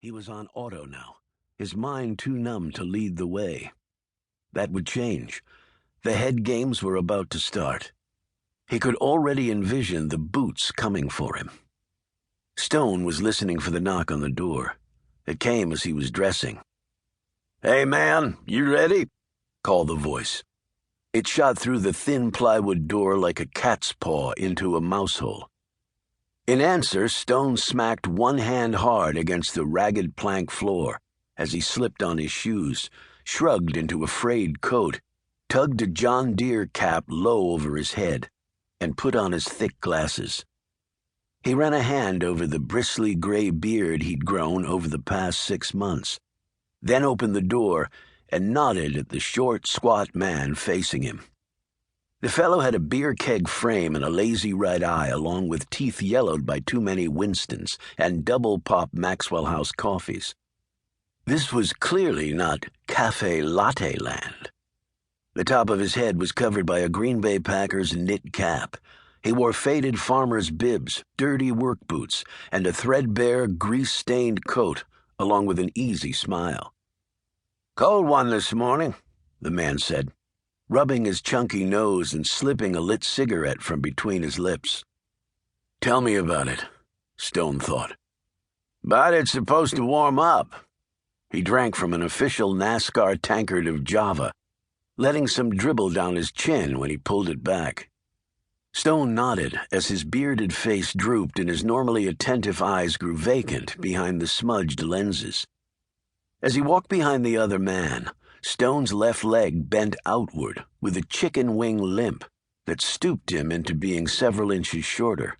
He was on auto now, his mind too numb to lead the way. That would change. The head games were about to start. He could already envision the boots coming for him. Stone was listening for the knock on the door. It came as he was dressing. "Hey, man, you ready?" called the voice. It shot through the thin plywood door like a cat's paw into a mouse hole. In answer, Stone smacked one hand hard against the ragged plank floor as he slipped on his shoes, shrugged into a frayed coat, tugged a John Deere cap low over his head, and put on his thick glasses. He ran a hand over the bristly gray beard he'd grown over the past 6 months, then opened the door and nodded at the short, squat man facing him. The fellow had a beer keg frame and a lazy right eye, along with teeth yellowed by too many Winstons and double-pop Maxwell House coffees. This was clearly not cafe latte land. The top of his head was covered by a Green Bay Packers knit cap. He wore faded farmer's bibs, dirty work boots, and a threadbare, grease-stained coat, along with an easy smile. "Cold one this morning," the man said, rubbing his chunky nose and slipping a lit cigarette from between his lips. "Tell me about it," Stone thought. "But it's supposed to warm up." He drank from an official NASCAR tankard of Java, letting some dribble down his chin when he pulled it back. Stone nodded as his bearded face drooped and his normally attentive eyes grew vacant behind the smudged lenses. As he walked behind the other man, Stone's left leg bent outward with a chicken wing limp that stooped him into being several inches shorter.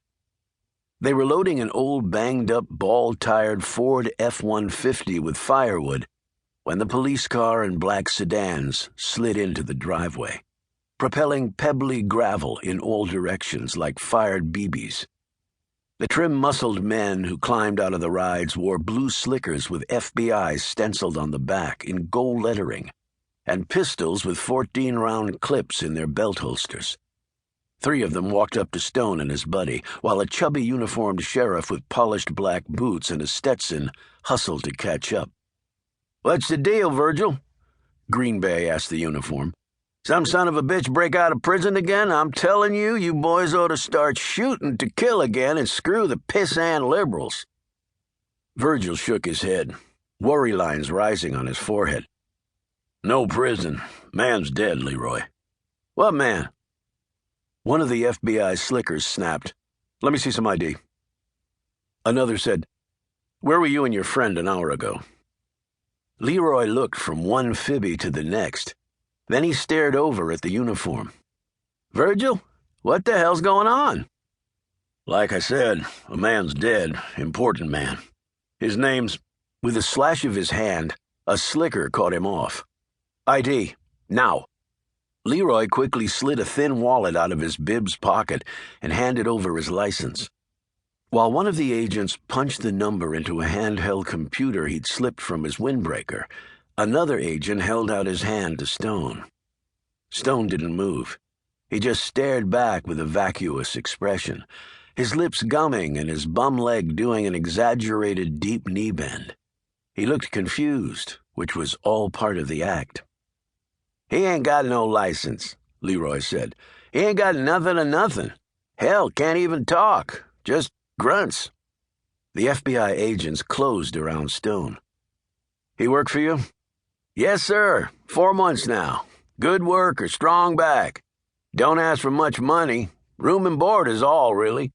They were loading an old banged-up, ball-tired Ford F-150 with firewood when the police car and black sedans slid into the driveway, propelling pebbly gravel in all directions like fired BBs. The trim-muscled men who climbed out of the rides wore blue slickers with FBI stenciled on the back in gold lettering, and pistols with 14-round clips in their belt holsters. 3 of them walked up to Stone and his buddy, while a chubby uniformed sheriff with polished black boots and a Stetson hustled to catch up. "What's the deal, Virgil?" Green Bay asked the uniform. "Some son of a bitch break out of prison again? I'm telling you, you boys ought to start shooting to kill again and screw the piss-and liberals." Virgil shook his head, worry lines rising on his forehead. "No prison. Man's dead, Leroy." "What man?" One of the FBI slickers snapped, "Let me see some ID." Another said, "Where were you and your friend an hour ago?" Leroy looked from one fibby to the next. Then he stared over at the uniform. "Virgil, what the hell's going on?" "Like I said, a man's dead. Important man. His name's—" With a slash of his hand, a slicker caught him off. "ID, now." Leroy quickly slid a thin wallet out of his bib's pocket and handed over his license. While one of the agents punched the number into a handheld computer he'd slipped from his windbreaker, another agent held out his hand to Stone. Stone didn't move. He just stared back with a vacuous expression, his lips gumming and his bum leg doing an exaggerated deep knee bend. He looked confused, which was all part of the act. "He ain't got no license," Leroy said. "He ain't got nothing of nothing. Hell, can't even talk. Just grunts." The FBI agents closed around Stone. "He work for you?" "Yes, sir. 4 months now. Good worker, strong back. Don't ask for much money. Room and board is all, really.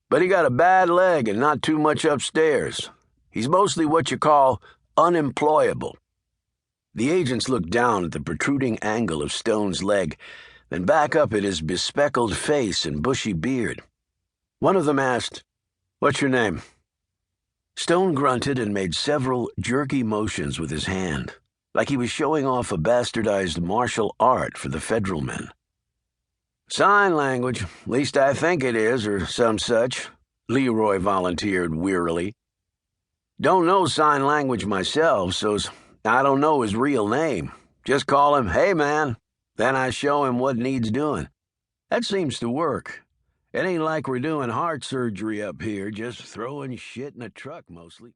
But he got a bad leg and not too much upstairs. He's mostly what you call unemployable." The agents looked down at the protruding angle of Stone's leg, then back up at his bespectacled face and bushy beard. One of them asked, "What's your name?" Stone grunted and made several jerky motions with his hand, like he was showing off a bastardized martial art for the federal men. "Sign language, least I think it is, or some such," Leroy volunteered wearily. "Don't know sign language myself, so's I don't know his real name. Just call him, 'Hey, man.' Then I show him what needs doing. That seems to work. It ain't like we're doing heart surgery up here, just throwing shit in a truck mostly."